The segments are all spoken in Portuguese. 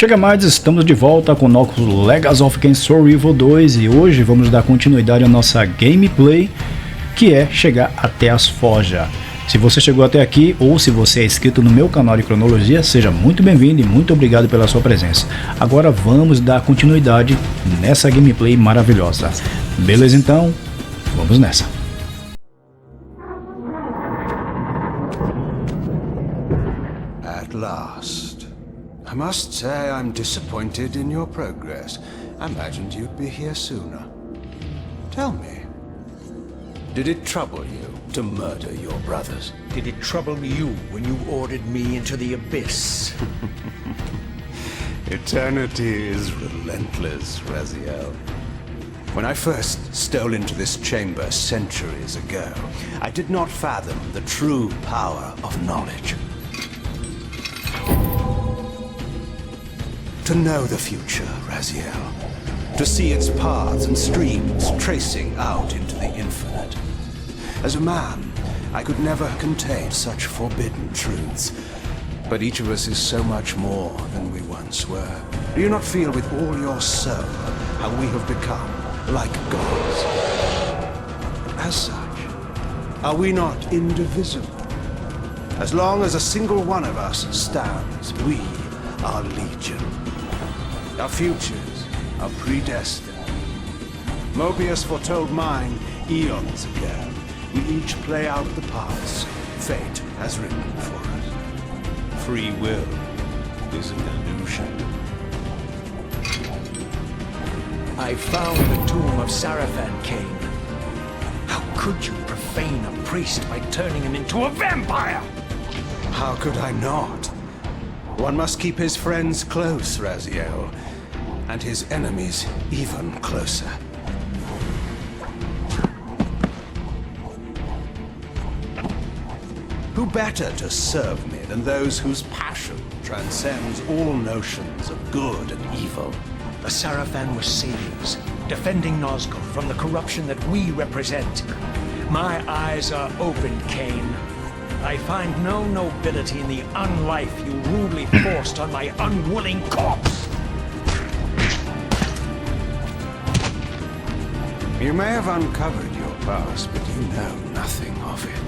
Chega mais, estamos de volta com o nosso Legacy of Kain Reaver 2 e hoje vamos dar continuidade à nossa gameplay, que é chegar até as forjas. Se você chegou até aqui ou se você é inscrito no meu canal de cronologia, seja muito bem-vindo e muito obrigado pela sua presença. Agora vamos dar continuidade nessa gameplay maravilhosa. Beleza então? Vamos nessa. At last. I must say I'm disappointed in your progress. I imagined you'd be here sooner. Tell me, did it trouble you to murder your brothers? Did it trouble you when you ordered me into the abyss? Eternity is relentless, Raziel. When I first stole into this chamber centuries ago, I did not fathom the true power of knowledge. To know the future, Raziel. To see its paths and streams tracing out into the infinite. As a man, I could never contain such forbidden truths. But each of us is so much more than we once were. Do you not feel with all your soul how we have become like gods? As such, are we not indivisible? As long as a single one of us stands, we are legion. Our futures are predestined. Moebius foretold mine eons ago. We each play out the parts fate has written for us. Free will is an illusion. I found the tomb of Kain. How could you profane a priest by turning him into a vampire? How could I not? One must keep his friends close, Raziel, and his enemies even closer. Who better to serve me than those whose passion transcends all notions of good and evil? The Sarafan were saviors, defending Nosgoht from the corruption that we represent. My eyes are open, Kain. I find no nobility in the unlife you rudely forced on my unwilling corpse. You may have uncovered your past, but you know nothing of it.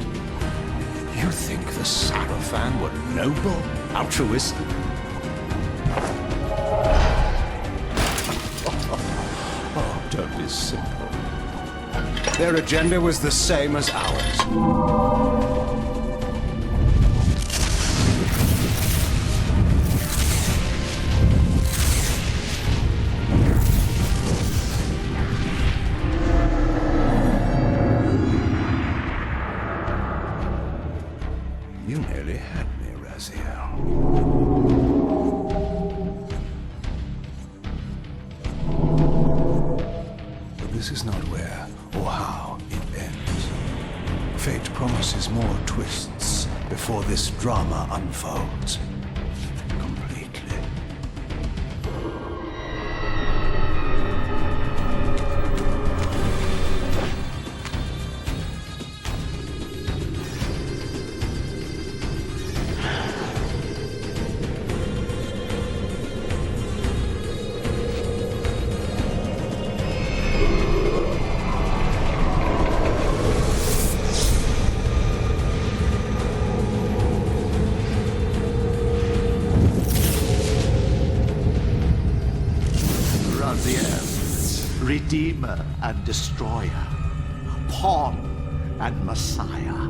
You think the Sarafan were noble, altruistic? Oh, don't be simple. Their agenda was the same as ours. You nearly had me, Raziel. But this is not where or how it ends. Fate promises more twists before this drama unfolds completely. Redeemer and Destroyer, Pawn and Messiah.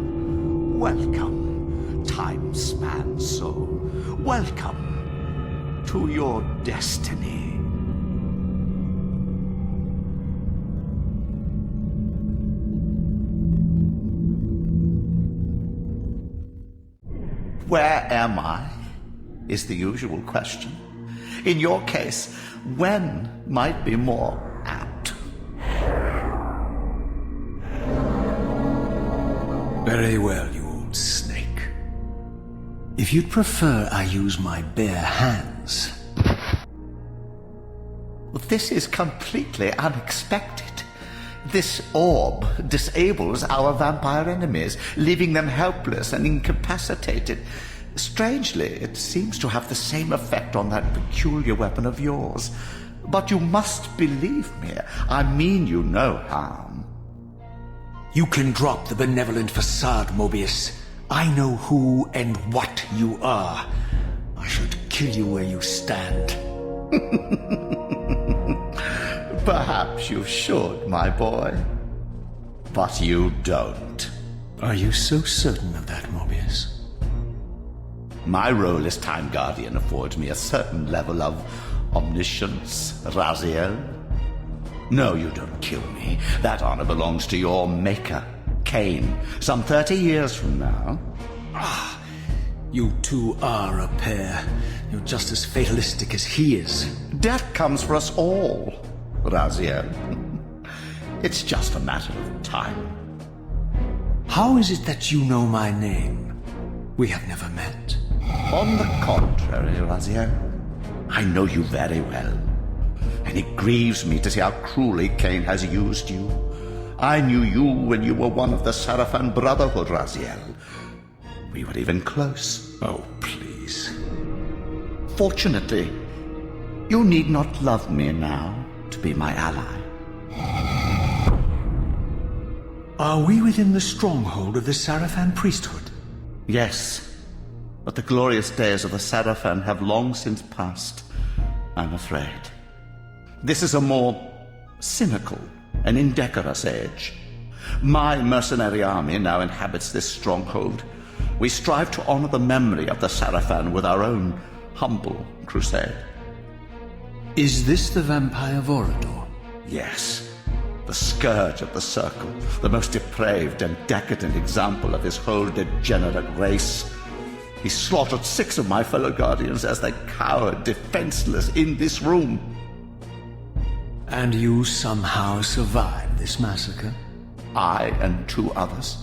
Welcome, time-span soul. Welcome to your destiny. Where am I? Is the usual question. In your case, when might be more apt. Very well, you old snake. If you'd prefer I use my bare hands... This is completely unexpected. This orb disables our vampire enemies, leaving them helpless and incapacitated. Strangely, it seems to have the same effect on that peculiar weapon of yours. But you must believe me. I mean you no harm. You can drop the benevolent facade, Moebius. I know who and what you are. I should kill you where you stand. Perhaps you should, my boy. But you don't. Are you so certain of that, Moebius? My role as Time Guardian affords me a certain level of omniscience, Raziel. No, you don't kill me. That honor belongs to your maker, Kain, some 30 years from now. Ah, you two are a pair. You're just as fatalistic as he is. Death comes for us all, Raziel. It's just a matter of time. How is it that you know my name? We have never met. On the contrary, Raziel, I know you very well. And it grieves me to see how cruelly Kain has used you. I knew you when you were one of the Sarafan Brotherhood, Raziel. We were even close. Oh, please. Fortunately, you need not love me now to be my ally. Are we within the stronghold of the Sarafan priesthood? Yes, but the glorious days of the Sarafan have long since passed, I'm afraid. This is a more cynical and indecorous age. My mercenary army now inhabits this stronghold. We strive to honor the memory of the Sarafan with our own humble crusade. Is this the vampire Vorador? Yes, the scourge of the Circle, the most depraved and decadent example of his whole degenerate race. He slaughtered 6 of my fellow Guardians as they cowered defenseless in this room. And you somehow survived this massacre? I and 2 others.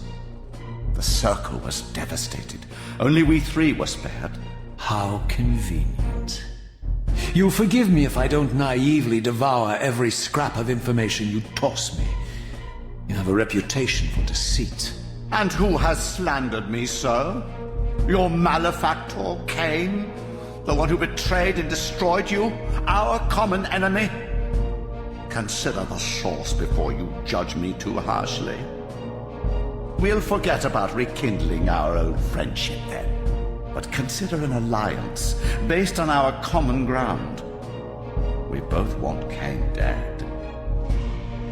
The Circle was devastated. Only we 3 were spared. How convenient. You'll forgive me if I don't naively devour every scrap of information you toss me. You have a reputation for deceit. And who has slandered me so? Your malefactor, Kain? The one who betrayed and destroyed you? Our common enemy? Consider the source before you judge me too harshly. We'll forget about rekindling our old friendship then. But consider an alliance based on our common ground. We both want Kain dead.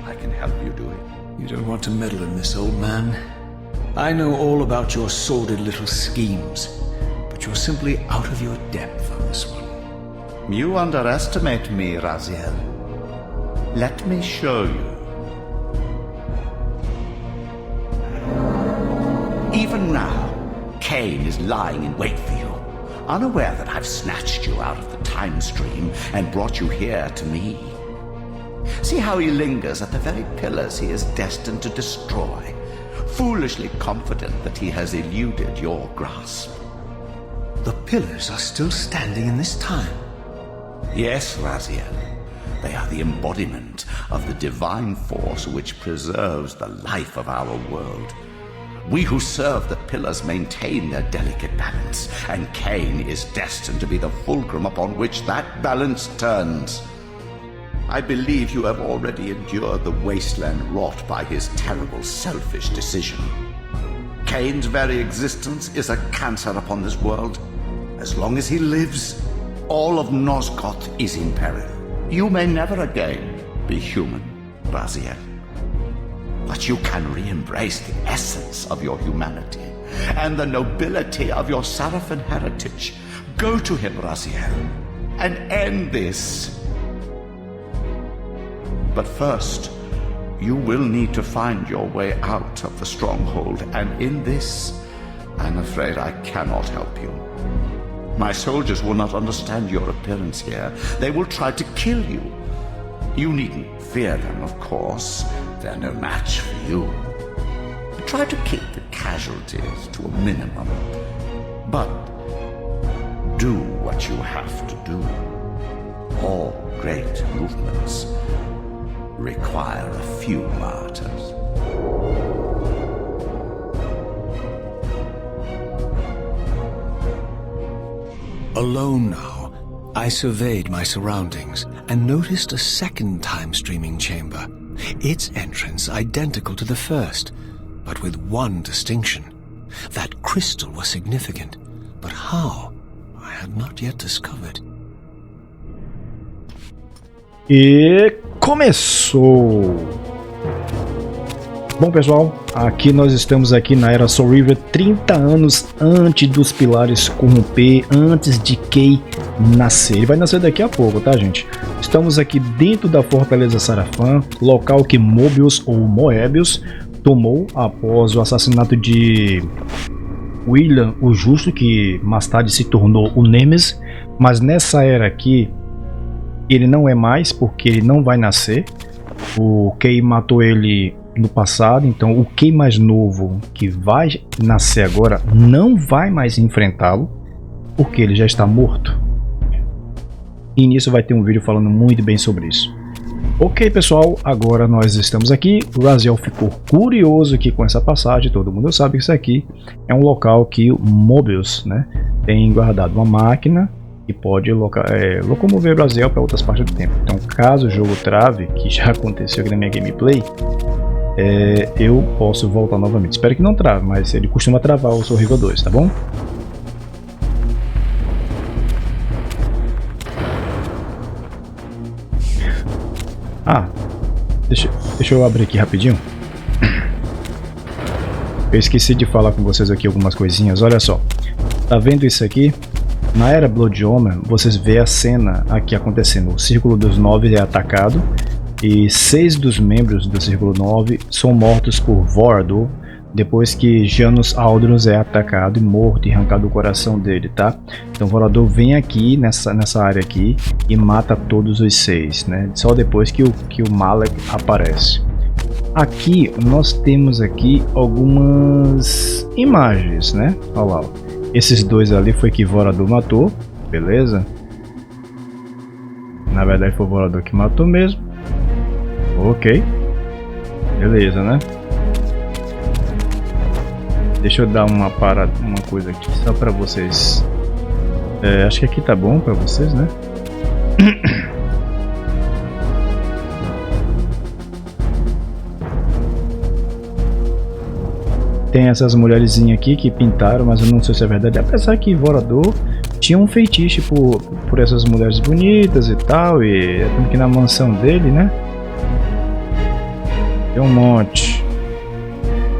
I can help you do it. You don't want to meddle in this, old man. I know all about your sordid little schemes, but you're simply out of your depth on this one. You underestimate me, Raziel. Let me show you. Even now, Kain is lying in wait for you, unaware that I've snatched you out of the time stream and brought you here to me. See how he lingers at the very pillars he is destined to destroy, foolishly confident that he has eluded your grasp. The pillars are still standing in this time. Yes, Raziel. They are the embodiment of the divine force which preserves the life of our world. We who serve the pillars maintain their delicate balance, and Kain is destined to be the fulcrum upon which that balance turns. I believe you have already endured the wasteland wrought by his terrible, selfish decision. Kain's very existence is a cancer upon this world. As long as he lives, all of Nosgoht is in peril. You may never again be human, Raziel. But you can re-embrace the essence of your humanity and the nobility of your Sarafan heritage. Go to him, Raziel, and end this. But first, you will need to find your way out of the stronghold, and in this, I'm afraid I cannot help you. My soldiers will not understand your appearance here. They will try to kill you. You needn't fear them, of course. They're no match for you. Try to keep the casualties to a minimum. But do what you have to do. All great movements require a few martyrs. Alone now, I surveyed my surroundings and noticed a second time-streaming chamber. Its entrance identical to the first, but with one distinction. That crystal was significant, but how? I had not yet discovered. E começou! Bom pessoal, aqui nós estamos aqui na era Soul Reaver 30 anos antes dos Pilares corromper, antes de Kain nascer. Ele vai nascer daqui a pouco, tá gente? Estamos aqui dentro da Fortaleza Sarafan, local que Moebius ou Moebius tomou após o assassinato de William o Justo, que mais tarde se tornou o Nemesis. Mas nessa era aqui, ele não é mais, porque ele não vai nascer. O Kain matou ele no passado, então o Kain mais novo que vai nascer agora não vai mais enfrentá-lo, porque ele já está morto. E nisso vai ter um vídeo falando muito bem sobre isso. Ok pessoal, agora nós estamos aqui. O Raziel ficou curioso aqui com essa passagem. Todo mundo sabe que isso aqui é um local que o Moebius, né, tem guardado uma máquina que pode locomover o Raziel para outras partes do tempo. Então caso o jogo trave, que já aconteceu aqui na minha gameplay, eu posso voltar novamente. Espero que não trave, mas ele costuma travar o Soul Reaver 2, tá bom? Deixa eu abrir aqui rapidinho. Eu esqueci de falar com vocês aqui algumas coisinhas. Olha só, tá vendo isso aqui? Na era Blood Omen, vocês vê a cena aqui acontecendo. O Círculo dos 9 é atacado e 6 dos membros do Círculo 9 são mortos por Vorador, depois que Janus Aldrus é atacado e morto e arrancado o coração dele, tá? Então Vorador vem aqui nessa área aqui e mata todos os 6, né? Só depois que o Malek aparece. Aqui nós temos aqui algumas imagens, né? Olha lá, ó. Esses dois ali foi que Vorador matou, beleza? Na verdade foi o Vorador que matou mesmo. Ok, beleza, né? Deixa eu dar uma coisa aqui só para vocês. Acho que aqui tá bom para vocês, né? Tem essas mulherzinhas aqui que pintaram, mas eu não sei se é verdade. Apesar que Vorador tinha um feitiço por essas mulheres bonitas e tal, e é tudo que na mansão dele, né? Tem um monte.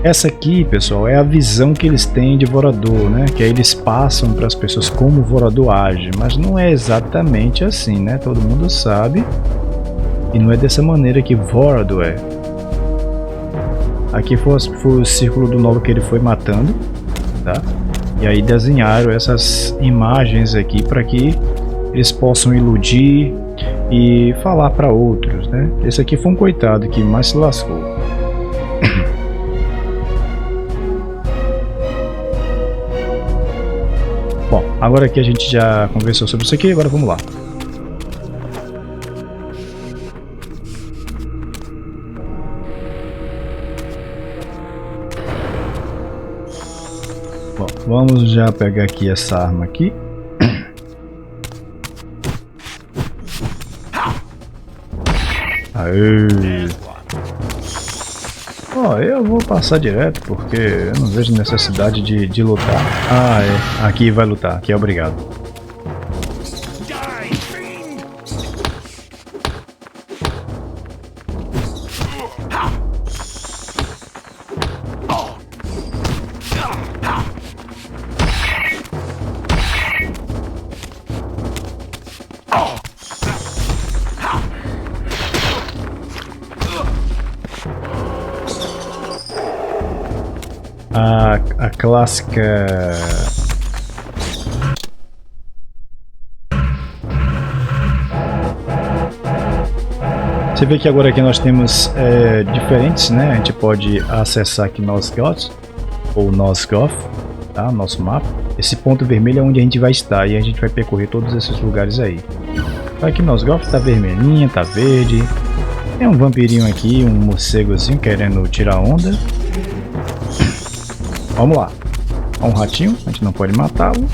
Essa aqui, pessoal, é a visão que eles têm de Vorador, né? Que aí eles passam para as pessoas como o Vorador age, mas não é exatamente assim, né? Todo mundo sabe. E não é dessa maneira que Vorador é. Aqui foi o Círculo do 9 que ele foi matando, tá? E aí desenharam essas imagens aqui para que eles possam iludir e falar para outros, né? Esse aqui foi um coitado que mais se lascou. Bom, agora que a gente já conversou sobre isso aqui, agora vamos lá. Bom, vamos já pegar aqui essa arma aqui. Aê. Eu vou passar direto porque eu não vejo necessidade de lutar. Aqui vai lutar, aqui é obrigado. A clássica Você vê que agora aqui nós temos diferentes, né? A gente pode acessar aqui Nosgoht ou Nosgoht, tá? Nosso mapa. Esse ponto vermelho é onde a gente vai estar e a gente vai percorrer todos esses lugares aí. Aqui Nosgoht tá vermelhinha, tá verde. Tem um vampirinho aqui, um morcegozinho querendo tirar onda. Vamos lá. Ó, um ratinho, a gente não pode matá-lo.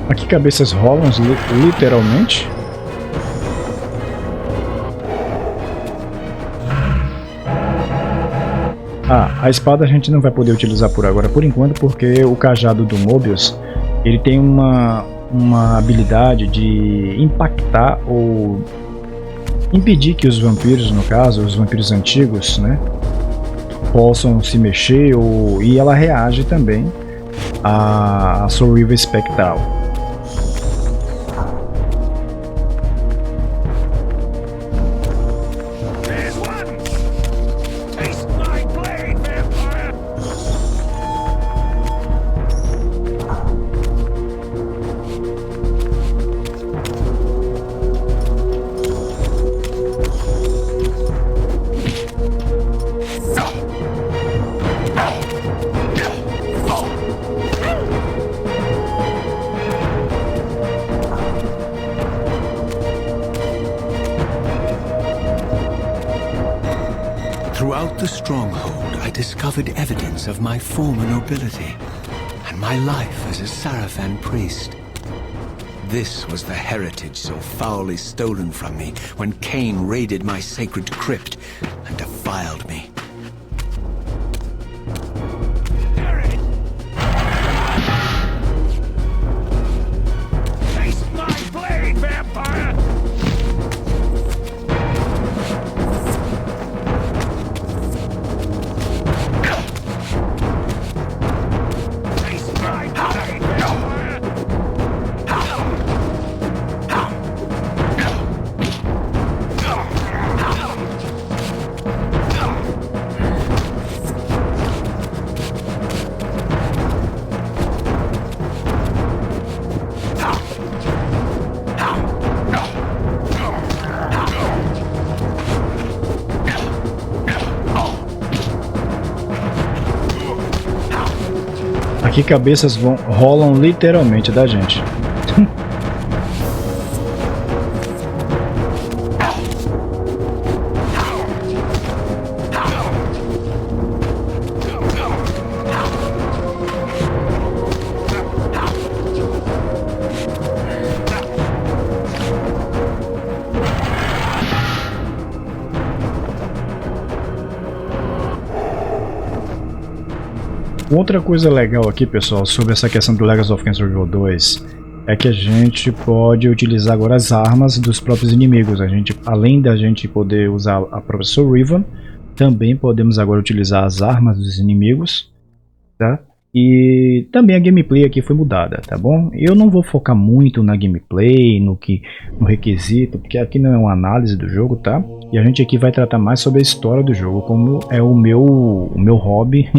Aqui cabeças rolam literalmente. A espada a gente não vai poder utilizar por agora, por enquanto, porque o cajado do Moebius, ele tem uma habilidade de impactar ou impedir que os vampiros, no caso, os vampiros antigos, né, possam se mexer, e ela reage também a Soul Reaver espectral. Throughout the stronghold, I discovered evidence of my former nobility and my life as a Sarafan priest. This was the heritage so foully stolen from me when Kain raided my sacred crypt and defiled me. Taste my blade, vampire! Aqui cabeças rolam literalmente da gente. Outra coisa legal aqui, pessoal, sobre essa questão do Legacy of Kain Survival 2 é que a gente pode utilizar agora as armas dos próprios inimigos. Além da gente poder usar a própria Soul Reaver, também podemos agora utilizar as armas dos inimigos, tá? E também a gameplay aqui foi mudada, tá bom? Eu não vou focar muito na gameplay, no requisito, porque aqui não é uma análise do jogo, tá? E a gente aqui vai tratar mais sobre a história do jogo, como é o meu hobby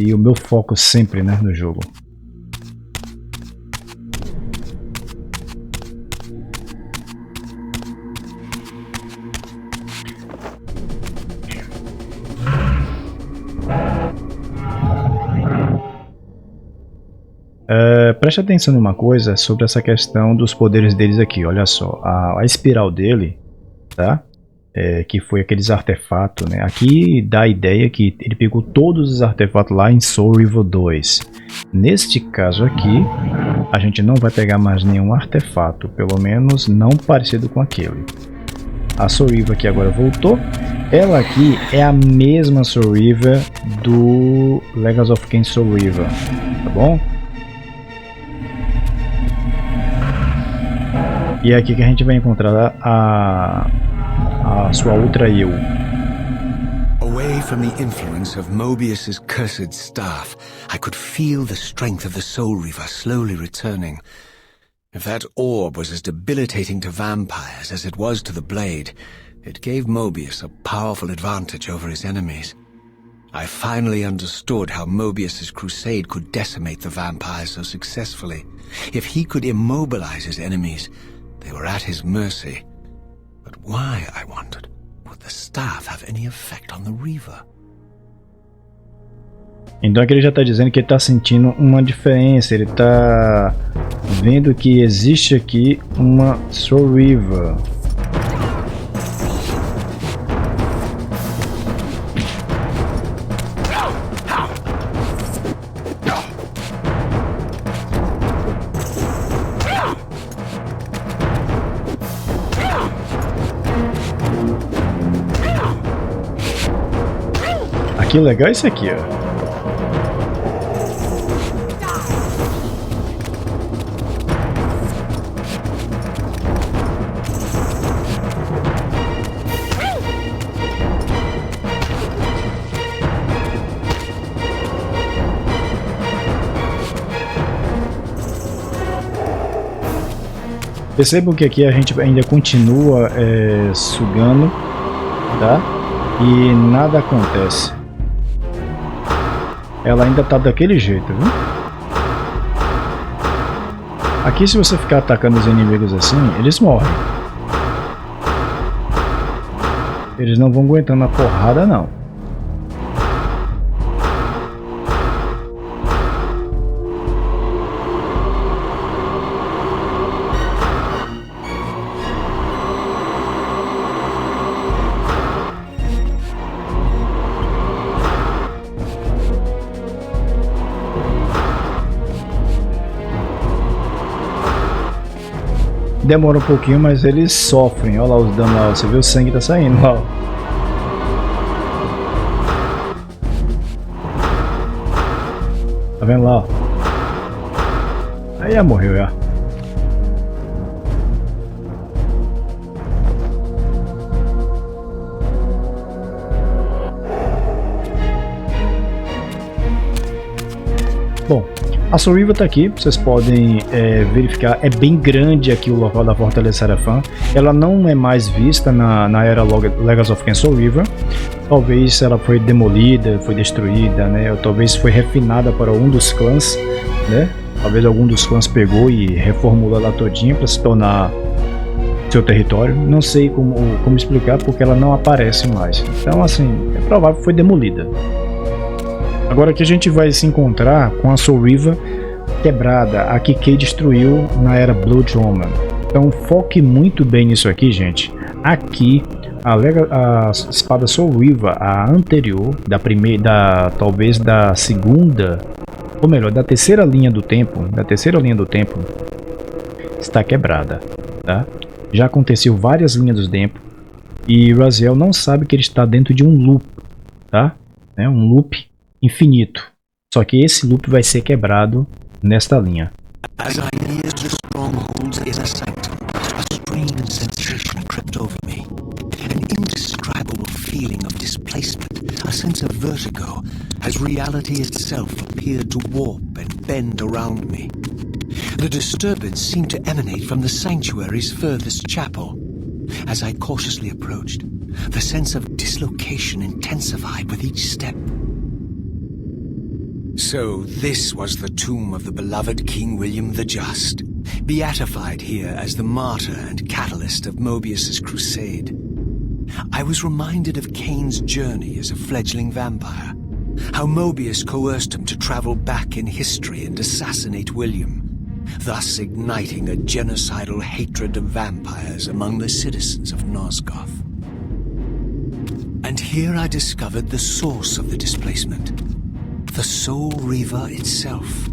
e o meu foco sempre, né, no jogo. Preste atenção numa coisa sobre essa questão dos poderes deles aqui. Olha só, a espiral dele, tá? Que foi aqueles artefatos, né? Aqui dá a ideia que ele pegou todos os artefatos lá em Soul Reaver 2. Neste caso aqui, a gente não vai pegar mais nenhum artefato, pelo menos não parecido com aquele. A Soul Reaver aqui agora voltou. Ela aqui é a mesma Soul Reaver do Legacy of Kain Soul Reaver, tá bom? E é aqui que a gente vai encontrar a sua outra eu. Away from the influence of Moebius's cursed staff, I could feel the strength of the Soul Reaver slowly returning. If that orb was as debilitating to vampires as it was to the blade, it gave Moebius a powerful advantage over his enemies. I finally understood how Moebius's crusade could decimate the vampires so successfully. If he could immobilize his enemies, they were at his mercy. But why, I wondered, would the staff have any effect on the Reaver? Então aqui ele já está dizendo que ele está sentindo uma diferença, ele está vendo que existe aqui uma Soul Reaver. Que legal esse aqui, ó. Percebam que aqui a gente ainda continua sugando, tá? E nada acontece. Ela ainda tá daquele jeito, viu? Aqui, se você ficar atacando os inimigos assim, eles morrem. Eles não vão aguentando a porrada, não. Demora um pouquinho, mas eles sofrem. Olha lá os danos lá, você vê o sangue tá saindo lá. Tá vendo lá? Aí já morreu já. Bom, a Reaver tá aqui, vocês podem verificar, é bem grande aqui o local da Fortaleza Serafã. Ela não é mais vista na era Legacy of Kain Reaver. Talvez ela foi demolida, foi destruída, né? Ou talvez foi refinada para um dos clãs, né? Talvez algum dos clãs pegou e reformulou ela todinha para se tornar seu território. Não sei como explicar, porque ela não aparece mais. Então, assim, é provável que foi demolida. Agora aqui a gente vai se encontrar com a Reaver quebrada, a que Kain destruiu na era Blood Omen. Então foque muito bem nisso aqui, gente. Aqui a espada Reaver, a anterior, talvez da segunda, ou melhor, da terceira linha do tempo, está quebrada, tá? Já aconteceu várias linhas do tempo e Raziel não sabe que ele está dentro de um loop, tá? Um loop infinito. Só que esse loop vai ser quebrado nesta linha. As I neared the stronghold's inner sanctum, a strange sensation crept over me. An indescribable feeling of displacement, a sense of vertigo, as reality itself appeared to warp and bend around me. The disturbance seemed to emanate from the sanctuary's furthest chapel. As I cautiously approached, the sense of dislocation intensified with each step. So this was the tomb of the beloved King William the Just, beatified here as the martyr and catalyst of Moebius's crusade. I was reminded of Kain's journey as a fledgling vampire, how Moebius coerced him to travel back in history and assassinate William, thus igniting a genocidal hatred of vampires among the citizens of Nosgoht. And here I discovered the source of the displacement. The Soul Reaver itself,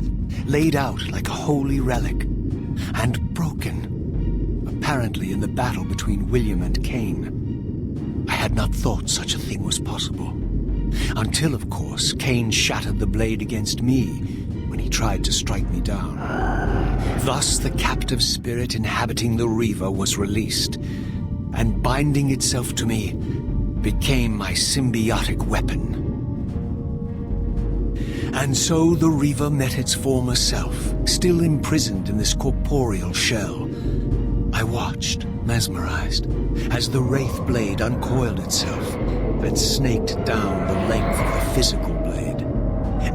laid out like a holy relic, and broken, apparently in the battle between William and Kain. I had not thought such a thing was possible, until, of course, Kain shattered the blade against me when he tried to strike me down. Thus the captive spirit inhabiting the Reaver was released, and binding itself to me, became my symbiotic weapon. And so the Reaver met its former self, still imprisoned in this corporeal shell. I watched, mesmerized, as the Wraith blade uncoiled itself, then snaked down the length of the physical blade.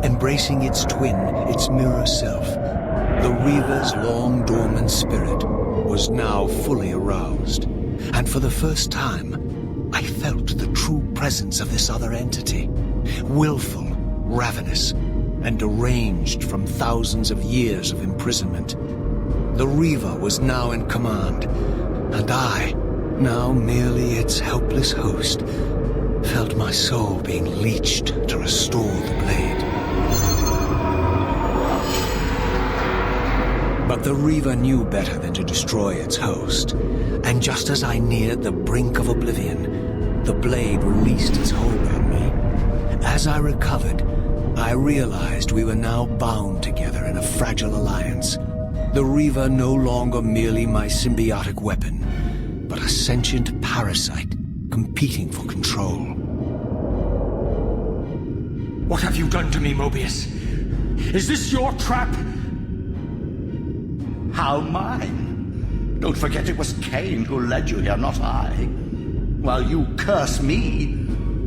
Embracing its twin, its mirror self, the Reaver's long dormant spirit was now fully aroused. And for the first time, I felt the true presence of this other entity, willful, ravenous, and deranged from thousands of years of imprisonment. The Reaver was now in command, and I, now merely its helpless host, felt my soul being leeched to restore the blade. But the Reaver knew better than to destroy its host, and just as I neared the brink of oblivion, the blade released its hold on me. As As I recovered, I realized we were now bound together in a fragile alliance. The Reaver no longer merely my symbiotic weapon, but a sentient parasite competing for control. What have you done to me, Moebius? Is this your trap? How mine? Don't forget it was Kain who led you here, not I. While you curse me,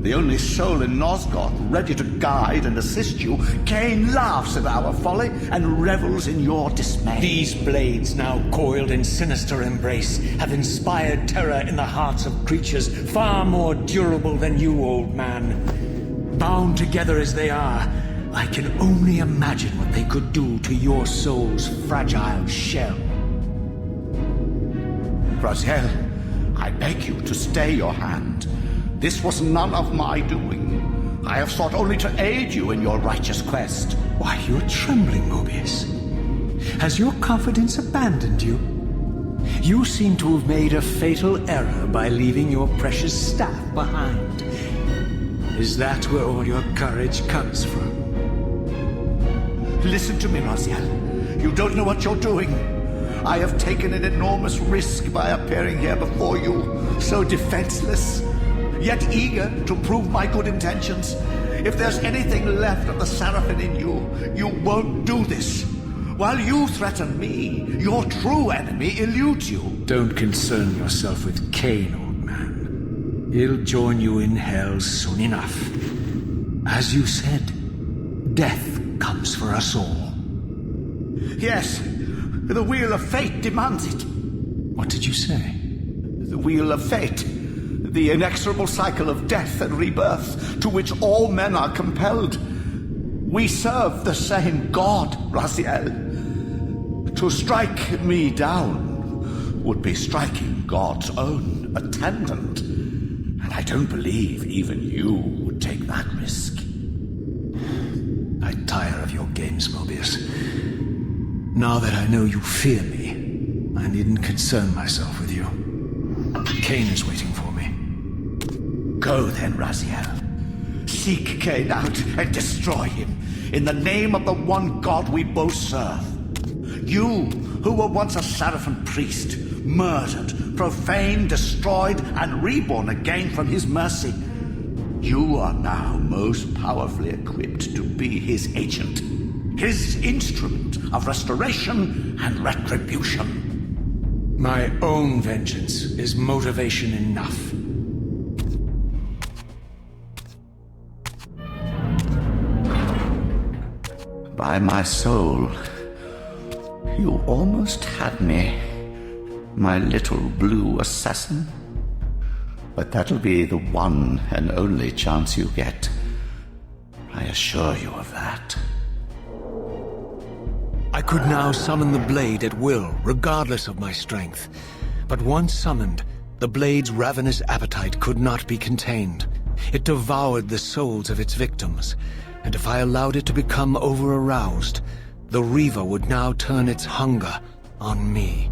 the only soul in Nosgoht ready to guide and assist you, Kain laughs at our folly and revels in your dismay. These blades, now coiled in sinister embrace, have inspired terror in the hearts of creatures far more durable than you, old man. Bound together as they are, I can only imagine what they could do to your soul's fragile shell. Raziel, I beg you to stay your hand. This was none of my doing. I have sought only to aid you in your righteous quest. Why, you're trembling, Moebius. Has your confidence abandoned you? You seem to have made a fatal error by leaving your precious staff behind. Is that where all your courage comes from? Listen to me, Raziel. You don't know what you're doing. I have taken an enormous risk by appearing here before you, so defenseless, yet eager to prove my good intentions. If there's anything left of the Seraphim in you, you won't do this. While you threaten me, your true enemy eludes you. Don't concern yourself with Kain, old man. He'll join you in hell soon enough. As you said, death comes for us all. Yes, the wheel of fate demands it. What did you say? The wheel of fate. The inexorable cycle of death and rebirth to which all men are compelled. We serve the same God, Raziel. To strike me down would be striking God's own attendant. And I don't believe even you would take that risk. I tire of your games, Moebius. Now that I know you fear me, I needn't concern myself with you. Kain is waiting for me. Go then, Raziel. Seek Kain out and destroy him in the name of the one God we both serve. You, who were once a Seraphim priest, murdered, profaned, destroyed, and reborn again from his mercy. You are now most powerfully equipped to be his agent, his instrument of restoration and retribution. My own vengeance is motivation enough. By my soul, you almost had me, my little blue assassin. But that'll be the one and only chance you get. I assure you of that. I could now summon the blade at will, regardless of my strength. But once summoned, the blade's ravenous appetite could not be contained. It devoured the souls of its victims, and if I allowed it to become over-aroused, the Reaver would now turn its hunger on me.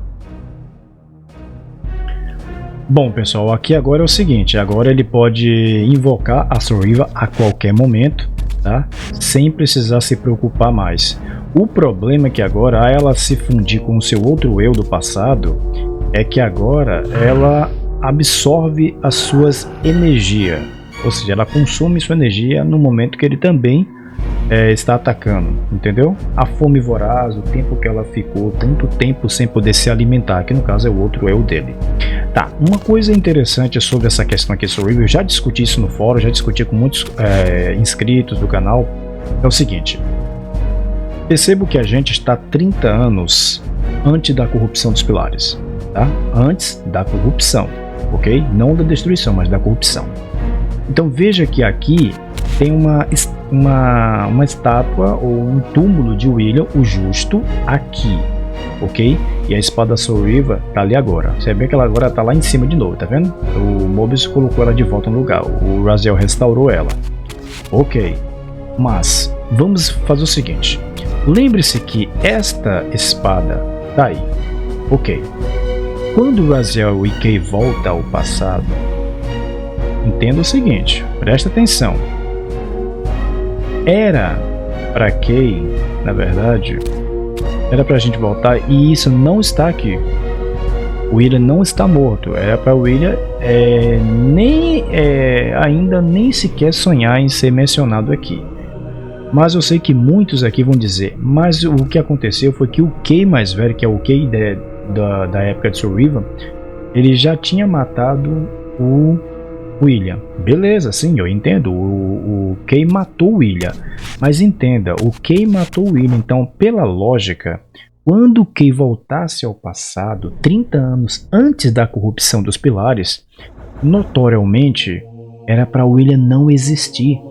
Bom, pessoal, aqui agora é o seguinte, agora ele pode invocar a Reaver a qualquer momento, tá? Sem precisar se preocupar mais. O problema é que agora, a ela se fundir com o seu outro eu do passado, é que agora ela absorve as suas energias, ou seja, ela consome sua energia no momento que ele também está atacando, entendeu? A fome voraz, o tempo que ela ficou, tanto tempo sem poder se alimentar, que no caso é o outro eu dele. Tá, uma coisa interessante sobre essa questão aqui sobre o Reaver, eu já discuti isso no fórum, já discuti com muitos inscritos do canal, é o seguinte, percebo que a gente está 30 anos antes da corrupção dos Pilares, tá? Antes da corrupção, ok? Não da destruição, mas da corrupção. Então veja que aqui tem uma estátua ou um túmulo de William, o Justo, aqui, ok? E a espada Soul Reaver tá ali agora. Você vê que ela agora tá lá em cima de novo, tá vendo? O Moebius colocou ela de volta no lugar, o Raziel restaurou ela. Ok, mas vamos fazer o seguinte. Lembre-se que esta espada tá aí, ok? Quando o Raziel e Kain volta ao passado, entenda o seguinte, presta atenção. era para Kain, na verdade, era pra gente voltar, e isso não está aqui. O William não está morto. Era para o William ainda nem sequer sonhar em ser mencionado aqui. Mas eu sei que muitos aqui vão dizer, mas o que aconteceu foi que o Kain mais velho, que é o Kain da época de Soul Reaver, ele já tinha matado o William. Beleza, sim, eu entendo. O Kain matou o William. Mas entenda, o Kain matou o William. Então, pela lógica, quando o Kain voltasse ao passado, 30 anos antes da corrupção dos Pilares, notoriamente era para o William não existir.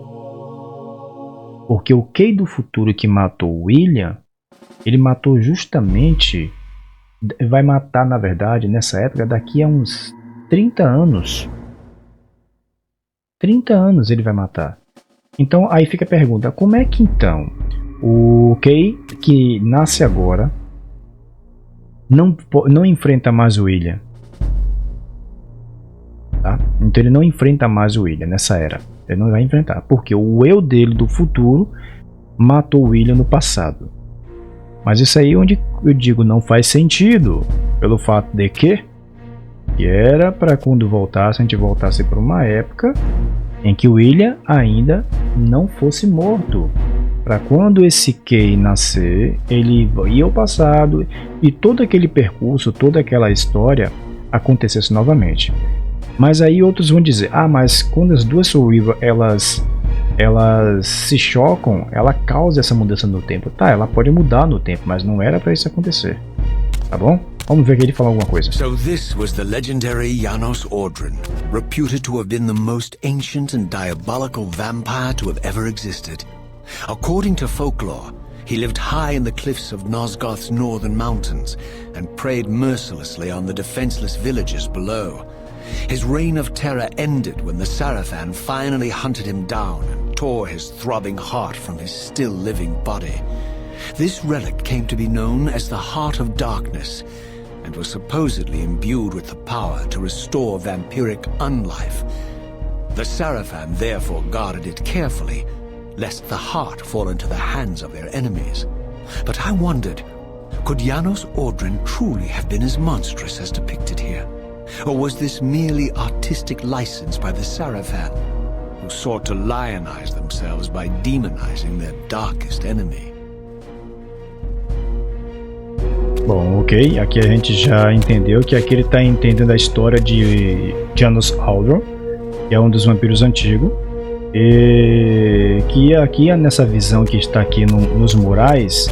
Porque o Kain do futuro que matou o William, ele matou justamente, vai matar na verdade nessa época daqui a uns 30 anos. 30 anos ele vai matar. Então aí fica a pergunta, como é que então o Kain que nasce agora não enfrenta mais o William? Tá? Então ele não enfrenta mais o William nessa era. Ele não vai enfrentar, porque o eu dele do futuro matou o William no passado. Mas isso aí onde eu digo não faz sentido, pelo fato de que era para quando voltasse, a gente voltasse para uma época em que o William ainda não fosse morto. Para quando esse Kain nascer, ele ia ao passado e todo aquele percurso, toda aquela história acontecesse novamente. Mas aí outros vão dizer, mas quando as duas Soul Reaver elas se chocam, ela causa essa mudança no tempo. Tá, ela pode mudar no tempo, mas não era para isso acontecer. Tá bom? Vamos ver que ele fala alguma coisa. So this was the legendary Janos Audron, reputed to have been the most ancient and diabolical vampire to have ever existed. According to folklore, he lived high in the cliffs of Nosgoth's northern mountains and preyed mercilessly on the defenseless villagers below. His reign of terror ended when the Sarafan finally hunted him down and tore his throbbing heart from his still living body. This relic came to be known as the Heart of Darkness and was supposedly imbued with the power to restore vampiric unlife. The Sarafan therefore guarded it carefully, lest the heart fall into the hands of their enemies. But I wondered, could Janos Audron truly have been as monstrous as depicted here? Or was this merely artistic license by the Sarafan, who sought to lionize themselves by demonizing their darkest enemy? Bom, ok, aqui a gente já entendeu que aqui ele está entendendo a história de Janos Audron, que é um dos vampiros antigos, e que aqui nessa visão que está aqui nos murais,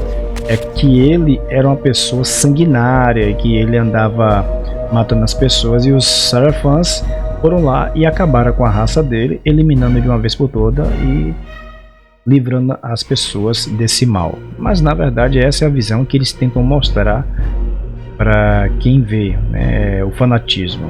é que ele era uma pessoa sanguinária, que ele andava matando as pessoas, e os Sarafans foram lá e acabaram com a raça dele, eliminando de uma vez por toda e livrando as pessoas desse mal. Mas na verdade essa é a visão que eles tentam mostrar para quem vê, né, o fanatismo.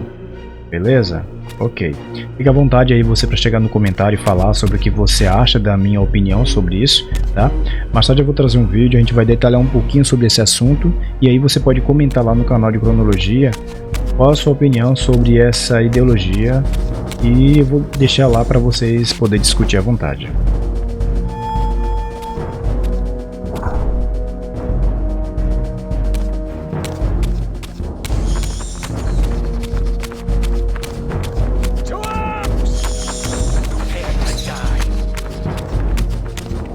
Beleza? Ok. Fica à vontade aí você para chegar no comentário e falar sobre o que você acha da minha opinião sobre isso, tá? Mais tarde eu vou trazer um vídeo, a gente vai detalhar um pouquinho sobre esse assunto e aí você pode comentar lá no canal de cronologia qual a sua opinião sobre essa ideologia e eu vou deixar lá para vocês poderem discutir à vontade.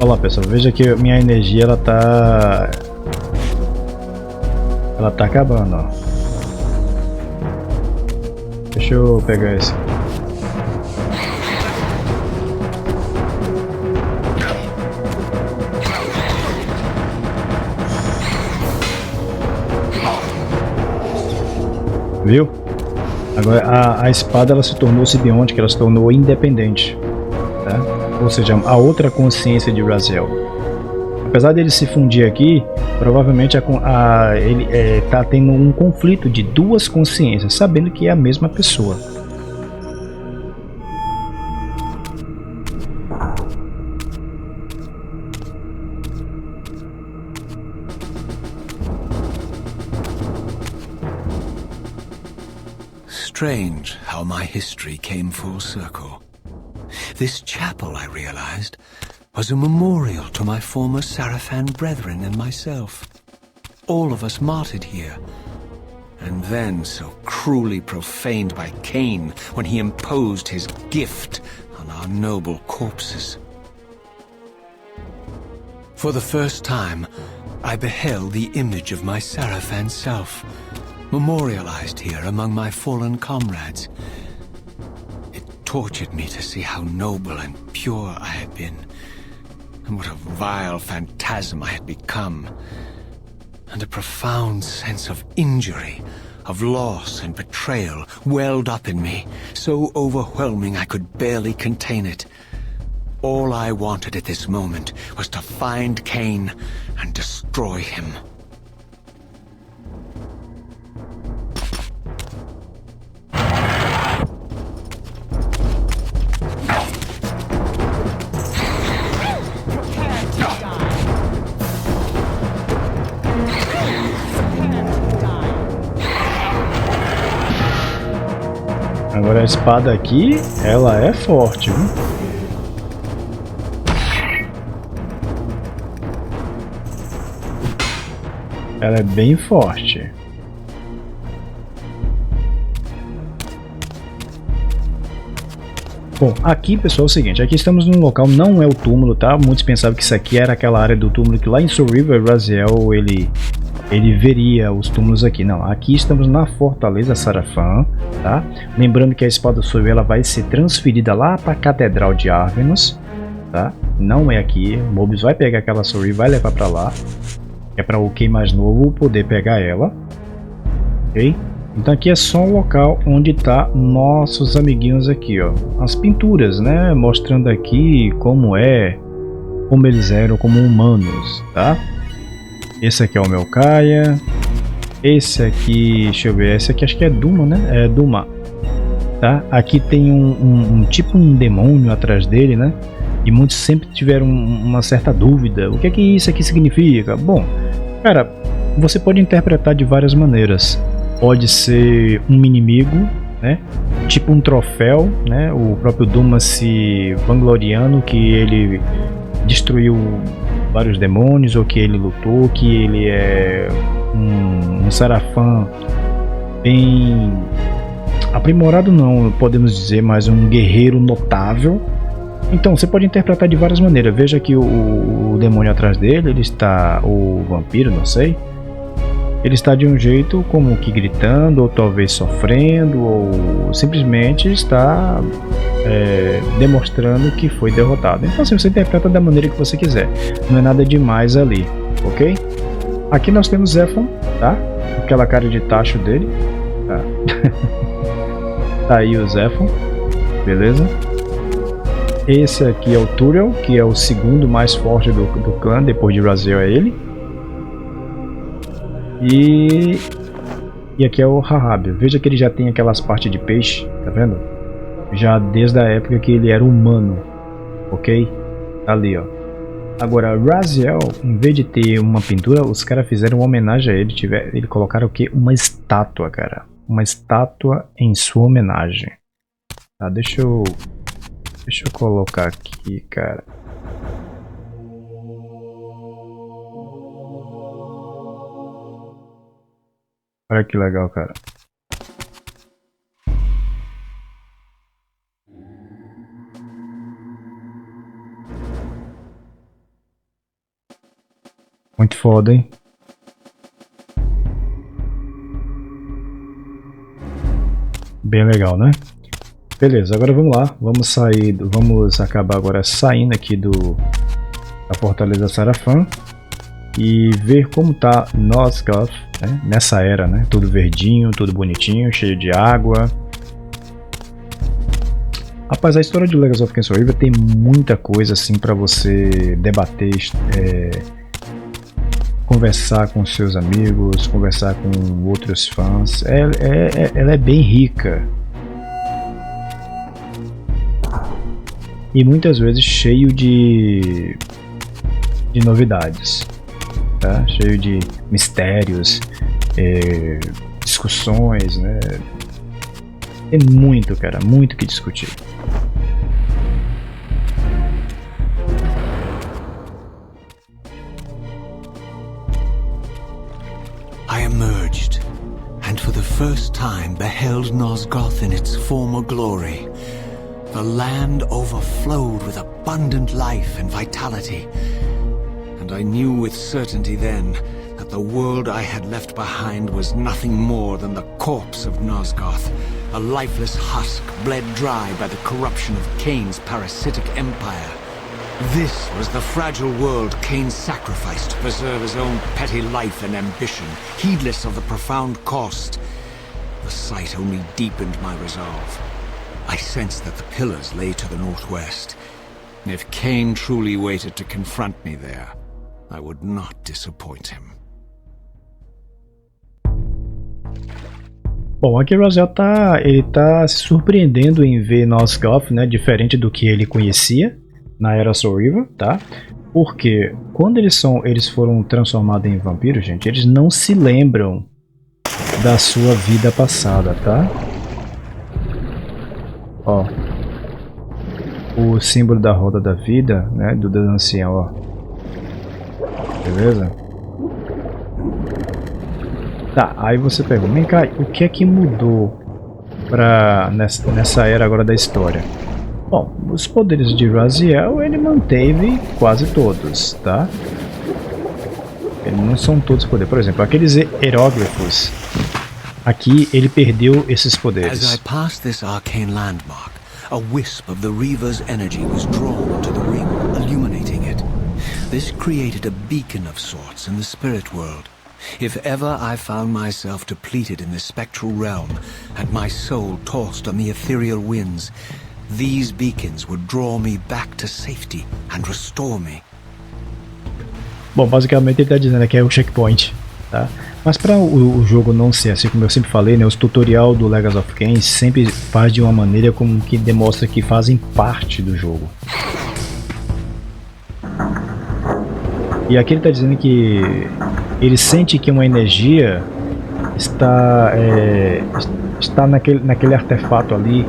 Olha lá, pessoal, veja que minha energia ela tá acabando, ó. Deixa eu pegar esse. Viu? Agora a espada ela se tornou sibiônica, ela se tornou independente, tá? Ou seja, a outra consciência de Raziel. Apesar dele se fundir aqui, provavelmente ele está tendo um conflito de duas consciências, sabendo que é a mesma pessoa. Strange how my history came full circle. This chapel, I realized, was a memorial to my former Sarafan brethren and myself. All of us martyred here, and then so cruelly profaned by Kain when he imposed his gift on our noble corpses. For the first time, I beheld the image of my Sarafan self, memorialized here among my fallen comrades. It tortured me to see how noble and pure I had been, and what a vile phantasm I had become, and a profound sense of injury, of loss and betrayal welled up in me, so overwhelming I could barely contain it. All I wanted at this moment was to find Kain and destroy him. Agora a espada aqui, ela é forte, viu? Ela é bem forte. Bom, aqui pessoal é o seguinte, aqui estamos num local, não é o túmulo, tá? Muitos pensavam que isso aqui era aquela área do túmulo que lá em Soul River, Raziel, ele veria os túmulos aqui. Não, aqui estamos na Fortaleza Sarafan, tá? Lembrando que a espada Soul ela vai ser transferida lá para a Catedral de Arvenos, tá? Não é aqui, o Moebius vai pegar aquela Soul e vai levar para lá. É para o Kain mais novo poder pegar ela, ok? Então aqui é só um local onde tá nossos amiguinhos aqui, ó, as pinturas, né? Mostrando aqui como eles eram como humanos, tá? Esse aqui é o Menkay, esse aqui, deixa eu ver, esse aqui acho que é Duma, né? É Duma, tá? Aqui tem tipo um demônio atrás dele, né? E muitos sempre tiveram uma certa dúvida. O que é que isso aqui significa? Bom, cara, você pode interpretar de várias maneiras. Pode ser um inimigo, né? Tipo um troféu, né? O próprio Duma se vangloriando que ele destruiu vários demônios, ou que ele lutou, que ele é um Sarafan bem aprimorado, não podemos dizer, mas um guerreiro notável. Então, você pode interpretar de várias maneiras. Veja que o demônio atrás dele, ele está, o vampiro, não sei, ele está de um jeito como que gritando, ou talvez sofrendo, ou simplesmente está demonstrando que foi derrotado. Então, assim, você interpreta da maneira que você quiser. Não é nada demais ali, ok? Aqui nós temos Zephon, tá? Aquela cara de tacho dele. Tá, tá aí o Zephon, beleza? Esse aqui é o Turiel, que é o segundo mais forte do clã, depois de Raziel é ele. E aqui é o Rahab. Veja que ele já tem aquelas partes de peixe, tá vendo? Já desde a época que ele era humano, ok? Ali, ó. Agora, Raziel, em vez de ter uma pintura, os caras fizeram uma homenagem a ele. Ele colocaram o quê? Uma estátua, cara. Uma estátua em sua homenagem. Tá, deixa eu colocar aqui, cara. Olha que legal, cara. Muito foda, hein? Bem legal, né? Beleza, agora vamos lá, vamos acabar agora saindo aqui da Fortaleza Sarafan e ver como tá Nosgoht, né? Nessa era, né? Tudo verdinho, tudo bonitinho, cheio de água. Rapaz, a história de Legacy of Kain tem muita coisa assim para você debater, conversar com seus amigos, conversar com outros fãs. Ela é bem rica. E muitas vezes cheio de novidades, tá? Cheio de mistérios, discussões, né? Tem muito, cara, muito que discutir. I emerged, and for the first time beheld Nosgoth in its former glory. The land overflowed with abundant life and vitality, and I knew with certainty then that the world I had left behind was nothing more than the corpse of Nosgoth, a lifeless husk bled dry by the corruption of Kain's parasitic empire. This was the fragile world Kain sacrificed to preserve his own petty life and ambition, heedless of the profound cost. The sight only deepened my resolve. I sensed that the pillars lay to the northwest. If Kain truly waited to confront me there, I would not disappoint him. Bom, aqui o Raziel tá se surpreendendo em ver Nosgoth, né, diferente do que ele conhecia na era Soul Reaver, tá? Porque quando eles foram transformados em vampiros, gente, eles não se lembram da sua vida passada, tá? Ó, o símbolo da roda da vida, né, do Deus Ancião, ó. Beleza? Tá, aí você pergunta, Menkay, o que é que mudou nessa era agora da história? Bom, os poderes de Raziel ele manteve quase todos, tá? Eles não são todos poderes. Por exemplo, aqueles hieróglifos, aqui ele perdeu esses poderes. As I passed this arcane landmark, a wisp of the Reaver's energy was drawn to the ring, illuminating it. This created a beacon of sorts in the spirit world. If ever I found myself depleted in the spectral realm, and my soul tossed on the ethereal winds, these beacons would draw me back to safety and restore me. Bom, basicamente ele está dizendo que é o checkpoint, tá? Mas para o jogo não ser assim, como eu sempre falei, né, os tutorial do Legacy of Kain sempre faz de uma maneira como que demonstra que fazem parte do jogo. E aqui ele está dizendo que ele sente que uma energia está naquele artefato ali,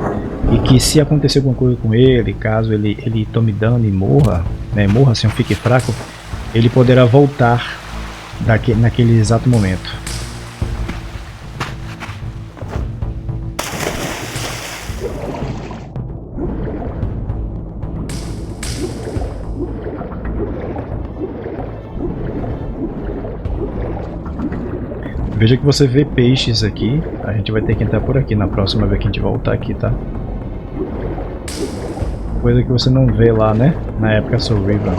e que se acontecer alguma coisa com ele, caso ele tome dano e morra, né, morra assim, fique fraco, ele poderá voltar naquele exato momento. Veja que você vê peixes aqui. A gente vai ter que entrar por aqui na próxima vez que a gente voltar aqui, tá? Coisa que você não vê lá, né? Na época Soul Reaver.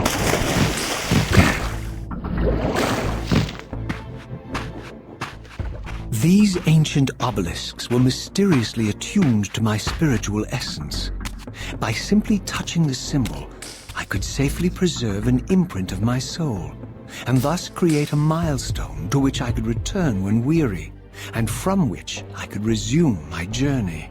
These ancient obelisks were mysteriously attuned to my spiritual essence. By simply touching the symbol, I could safely preserve an imprint of my soul, and thus create a milestone to which I could return when weary, and from which I could resume my journey.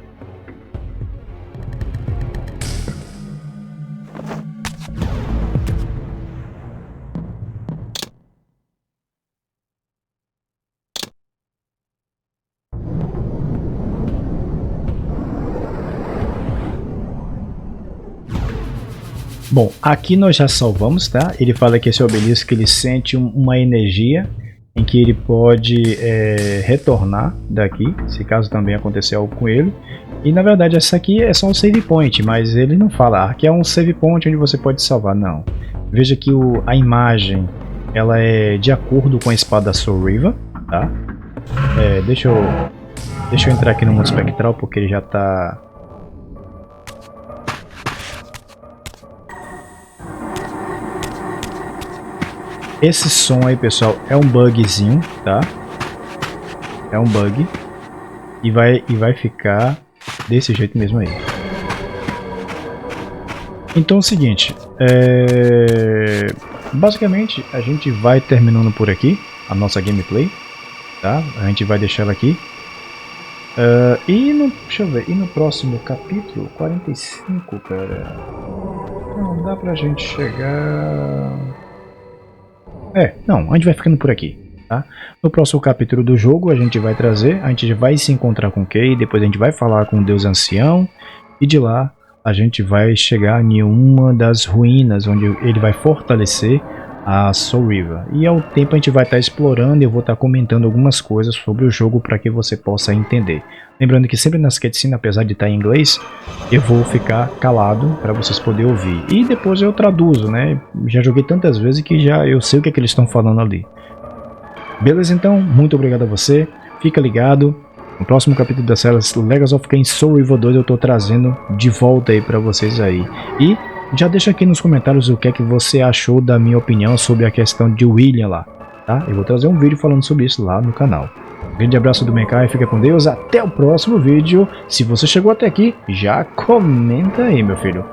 Bom, aqui nós já salvamos, tá? Ele fala que esse obelisco ele sente uma energia em que ele pode retornar daqui, se caso também acontecer algo com ele. E na verdade essa aqui é só um save point, mas ele não fala, aqui é um save point onde você pode salvar, não. Veja que a imagem ela é de acordo com a espada Soul Reaver, tá? Deixa eu entrar aqui no mundo espectral porque ele já está... Esse som aí, pessoal, é um bugzinho, tá? É um bug. E vai ficar desse jeito mesmo aí. Então é o seguinte. Basicamente, a gente vai terminando por aqui a nossa gameplay, tá? A gente vai deixar ela aqui. Deixa eu ver. E no próximo capítulo, 45, cara... Não, dá pra gente chegar... não, a gente vai ficando por aqui, tá? No próximo capítulo do jogo a gente vai trazer, a gente vai se encontrar com Kain, depois a gente vai falar com o Deus Ancião, e de lá a gente vai chegar em uma das ruínas, onde ele vai fortalecer a Soul Reaver. E ao tempo a gente vai estar explorando e eu vou estar comentando algumas coisas sobre o jogo para que você possa entender. Lembrando que sempre nas cutscenes, apesar de estar em inglês, eu vou ficar calado para vocês poderem ouvir. E depois eu traduzo, né? Já joguei tantas vezes que já eu sei o que é que eles estão falando ali. Beleza, então? Muito obrigado a você. Fica ligado. No próximo capítulo da série Legacy of Kain Soul Reaver 2 eu estou trazendo de volta aí para vocês aí. E já deixa aqui nos comentários o que é que você achou da minha opinião sobre a questão de William lá, tá? Eu vou trazer um vídeo falando sobre isso lá no canal. Um grande abraço do Menkay, fica com Deus, até o próximo vídeo. Se você chegou até aqui, já comenta aí, meu filho.